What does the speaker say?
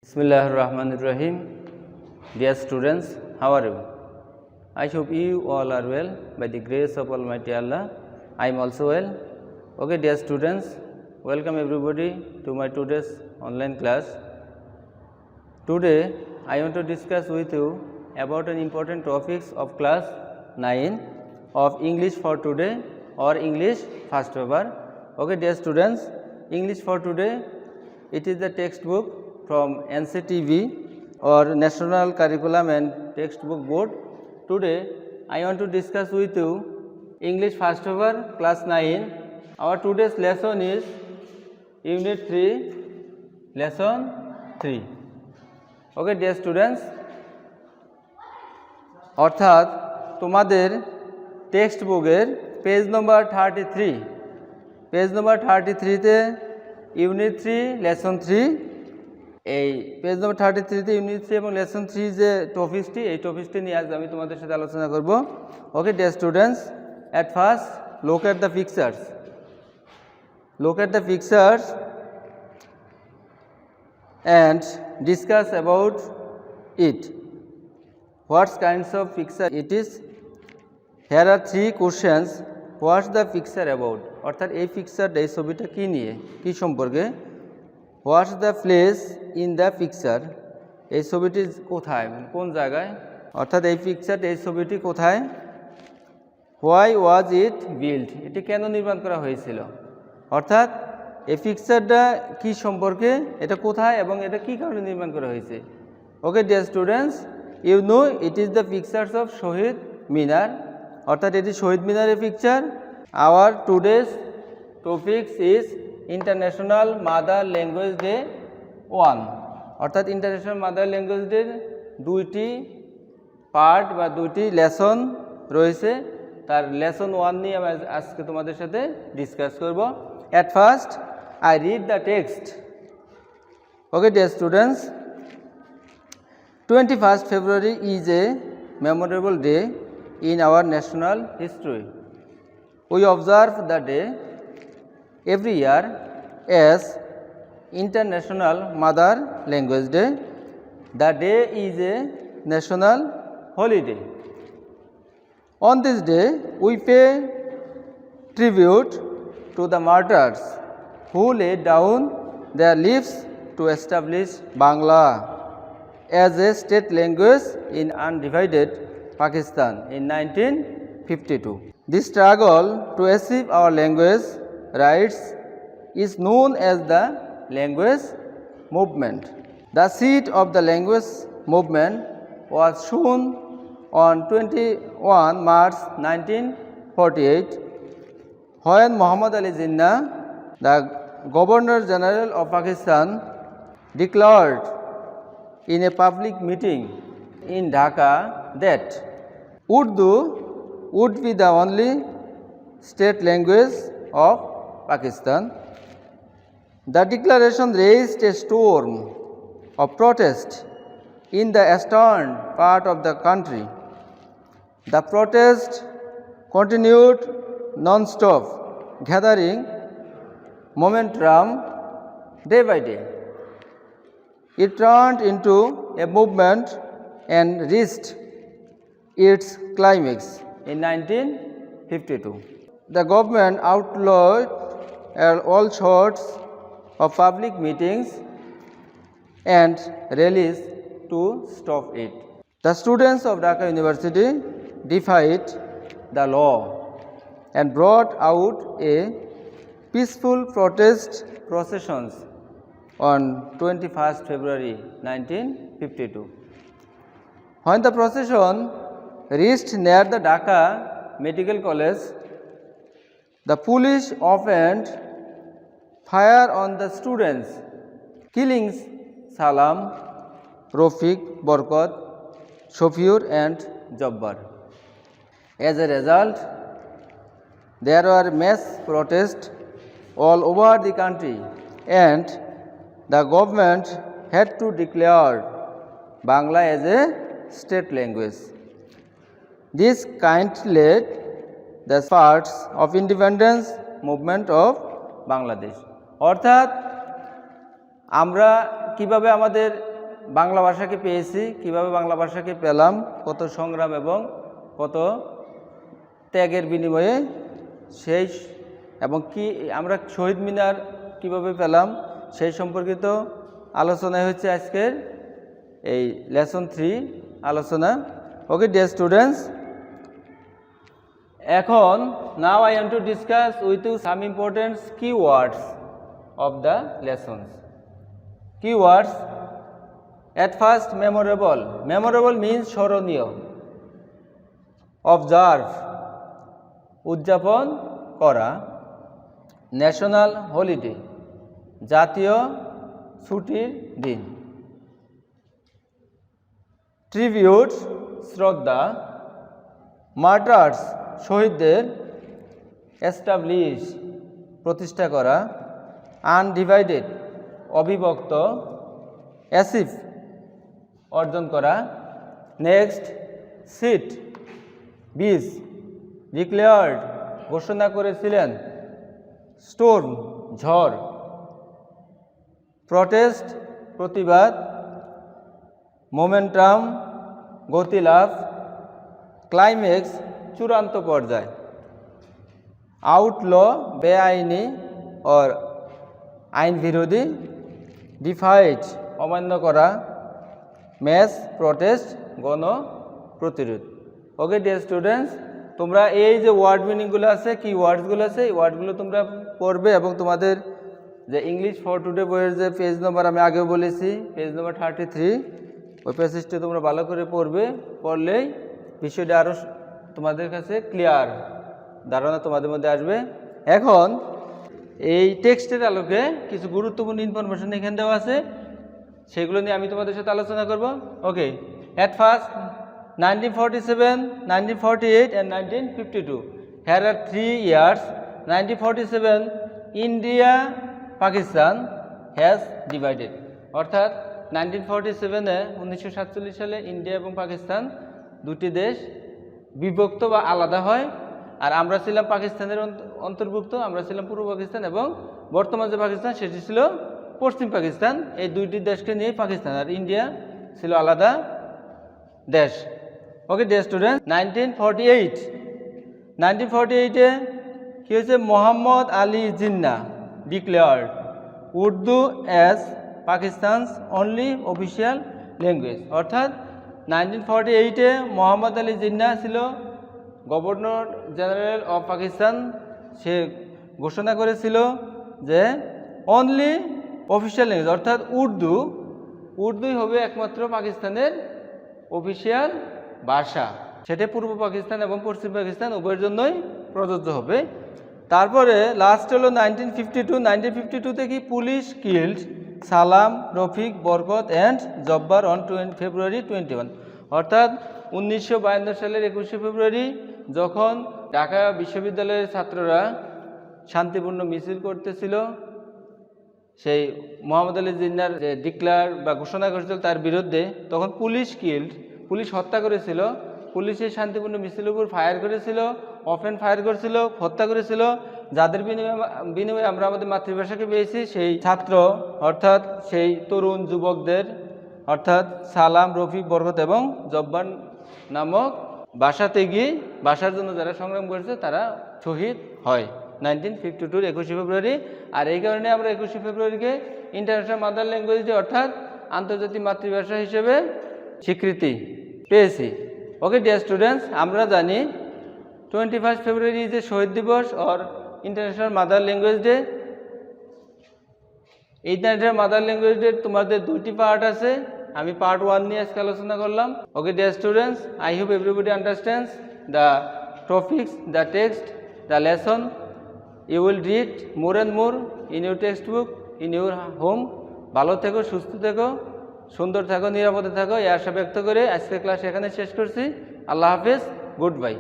Bismillahirrahmanirrahim. Dear students, how are you? I hope you all are well by the grace of Almighty Allah. I am also well. Okay, dear students, welcome everybody to my today's online class. Today, I want to discuss with you about an important topics of class 9 of English for today or English first paper. Okay, dear students, English for today, it is the textbook from NCTV or National Curriculum and Textbook Board. Today, I want to discuss with you English first paper class 9. Our today's lesson is Unit 3, Lesson 3. Okay, dear students, অর্থাৎ তোমাদের text বুকের page নম্বর 33 তে unit 3 lesson 3 এই page নম্বর 33 তে unit 3 এবং lesson 3 যে টপিকটি এই টপিকটি নিয়ে আজ আমি তোমাদের সাথে আলোচনা করব। ওকে dear students, at first look at the pictures and discuss about it. What kinds of picture it is? Here are 3 questions. What's the picture about? অর্থাৎ এই পিকচারটা এই ছবিটা কি নিয়ে কি সম্পর্কে। What's the place in the picture? এই ছবিটি কোথায় কোন জায়গায় অর্থাৎ এই পিকচারটা এই ছবিটি কোথায়। Why was it built? এটি কেন নির্মাণ করা হয়েছিল অর্থাৎ এই পিকচারটা কি সম্পর্কে, এটা কোথায় এবং এটা কি কারণে নির্মাণ করা হয়েছে। Okay dear students, you know it is the pictures of Shaheed Minar অর্থাৎ এটি শহীদ মিনারের picture. Our today's topics is international mother language day 1 অর্থাৎ ইন্টারন্যাশনাল মাদার ল্যাঙ্গুয়েজ ডের 2টি পার্ট বা 2টি লেসন রয়েছে। তার লেসন 1 নিয়ে আমি আজকে তোমাদের সাথে ডিসকাস করব। At first, I read the text. Okay, dear students, 21st February is a memorable day in our national history. We observe the day every year as International Mother Language Day. The day is a national holiday. On this day, we pay tribute to the martyrs who laid down their lives to establish Bangla as a state language in undivided Pakistan in 1952. This struggle to achieve our language rights is known as the language movement. The seed of the language movement was sown on 21 March 1948 when Muhammad Ali Jinnah, the Governor General of Pakistan, declared in a public meeting in Dhaka that Urdu would be the only state language of Pakistan. The declaration raised a storm of protest in the eastern part of the country. The protest continued non-stop, gathering momentum day by day. It turned into a movement and reached its climax in 1952. The government outlawed all sorts of public meetings and rallies to stop it. The students of Dhaka University defied the law and brought out a peaceful protest processions on 21st February 1952. When the procession reached near the Dhaka Medical College, the police opened fire on the students, killing Salam, Rafiq, Barkat, Shafiur and Jabbar. As a result, there were mass protests all over the country and the government had to declare Bangla as a state language. This kindled the sparks of independence movement of Bangladesh. অর্থাৎ আমরা কিভাবে আমাদের বাংলা ভাষাকে পেয়েছি, কিভাবে বাংলা ভাষাকে পেলাম, কত সংগ্রাম এবং কত ত্যাগের বিনিময়ে সেই এবং কি আমরা শহীদ মিনার কিভাবে পেলাম সেই সম্পর্কিত আলোচনা হচ্ছে আজকের এই লেসন 3 আলোচনা। ওকে ডিয়ার স্টুডেন্টস, এখন now I want to discuss with you some important keywords of the lessons. Keywords, at first memorable. Memorable means স্মরণীয়, observe উদযাপন করা, ন্যাশনাল হলিডে জাতীয় ছুটির দিন, ট্রিবিউট শ্রদ্ধা, মার্টার্স শহীদদের, এস্টাবলিশ প্রতিষ্ঠা করা, আনডিভাইডেড অবিভক্ত, অ্যাচিভ অর্জন করা, নেক্সট সিট বিচ ডিক্লেয়ার্ড ঘোষণা করেছিলেন, স্টোর্ম ঝড়, প্রটেস্ট প্রতিবাদ, মোমেন্টাম গতিলাভ, ক্লাইম্যাক্স চূড়ান্ত পর্যায়, আউটল বেআইনি অর আইন বিরোধী, ডিফাইট অমান্য করা, ম্যাস প্রটেস্ট গণ প্রতিরোধ। ওকে ডিয়ার স্টুডেন্টস, তোমরা এই যে ওয়ার্ড মিনিংগুলো আছে, কি ওয়ার্ডসগুলো আছে, এই ওয়ার্ডগুলো তোমরা পড়বে এবং তোমাদের যে ইংলিশ ফর টুডে বইয়ের যে পেজ নম্বর আমি আগেও বলেছি, পেজ নম্বর 33, ওই প্যাসেজটা তোমরা ভালো করে পড়বে। পড়লেই বিষয়টা আরও তোমাদের কাছে ক্লিয়ার ধারণা তোমাদের মধ্যে আসবে। এখন এই টেক্সটের আলোকে কিছু গুরুত্বপূর্ণ ইনফরমেশন এখানে দেওয়া আছে, সেগুলো নিয়ে আমি তোমাদের সাথে আলোচনা করব। ওকে, at first 1947, 1948 and 1952. Here are 3 years. 1947 India Pakistan has divided. অর্থাৎ 1947-এ 1947 সালে ইন্ডিয়া এবং পাকিস্তান দুটি দেশ বিভক্ত বা আলাদা হয়। আর আমরা ছিলাম পাকিস্তানের অন্তর্ভুক্ত, আমরা ছিলাম পূর্ব পাকিস্তান, এবং বর্তমান যে পাকিস্তান সেটি ছিল পশ্চিম পাকিস্তান। এই দুইটি দেশকে নিয়ে পাকিস্তান, আর ইন্ডিয়া ছিল আলাদা দেশ। ওকে ডিয়ার স্টুডেন্ট, 1948-এ কি হয়েছে, Mohammad Ali Jinnah declared Urdu as Pakistan's only official language. অর্থাৎ 1948-এ মোহাম্মদ আলী জিন্না ছিল গভর্নর জেনারেল অফ পাকিস্তান। সে ঘোষণা করেছিল যে অনলি অফিসিয়াল ল্যাঙ্গুয়েজ, অর্থাৎ উর্দুই হবে একমাত্র পাকিস্তানের অফিসিয়াল ভাষা। সেটা পূর্ব পাকিস্তান এবং পশ্চিম পাকিস্তান উভয়ের জন্যই প্রযোজ্য হবে। তারপরে লাস্ট হলো 1952 থেকে পুলিশ কিল্ড সালাম, রফিক, বরকত অ্যান্ড জব্বার অন February 21। অর্থাৎ 1952 সালের 21শে ফেব্রুয়ারি যখন ঢাকা বিশ্ববিদ্যালয়ের ছাত্ররা শান্তিপূর্ণ মিছিল করতেছিল, সেই মোহাম্মদ আলী জিন্নার যে ডিক্লেয়ার বা ঘোষণা করেছিল তার বিরুদ্ধে, তখন পুলিশ হত্যা করেছিল। পুলিশের শান্তিপূর্ণ মিছিলের উপর ফায়ার করেছিল, ওপেন ফায়ার করেছিল, হত্যা করেছিল। যাদের বিনিময়ে আমরা আমাদের মাতৃভাষাকে পেয়েছি, সেই ছাত্র অর্থাৎ সেই তরুণ যুবকদের, অর্থাৎ সালাম, রফিক, বরকত এবং জব্বার নামক ভাষাতে গিয়ে ভাষার জন্য যারা সংগ্রাম করেছে তারা শহীদ হয় 1952-র 21শে ফেব্রুয়ারি। আর এই কারণে আমরা 21শে ফেব্রুয়ারিকে ইন্টারন্যাশনাল মাদার ল্যাঙ্গুয়েজ ডে অর্থাৎ আন্তর্জাতিক মাতৃভাষা হিসেবে স্বীকৃতি পেয়েছি। ওকে ডিয়ার স্টুডেন্টস, আমরা জানি 21 ফেব্রুয়ারি যে শহীদ দিবস or international mother language day. International mother language day তোমাদের দুইটি পার্ট আছে, আমি পার্ট 1 নিয়ে আজকে আলোচনা করলাম। Okay dear students, I hope everybody understands the topics, the text, the lesson. You will read more and more in your textbook, in your home. ভালো থেকো, সুস্থ থেকো, সুন্দর থাকো, নিরাপদে থাকো, এই আশা ব্যক্ত করে আজকের ক্লাস এখানে শেষ করছি। আল্লাহ হাফেজ, গুড বাই।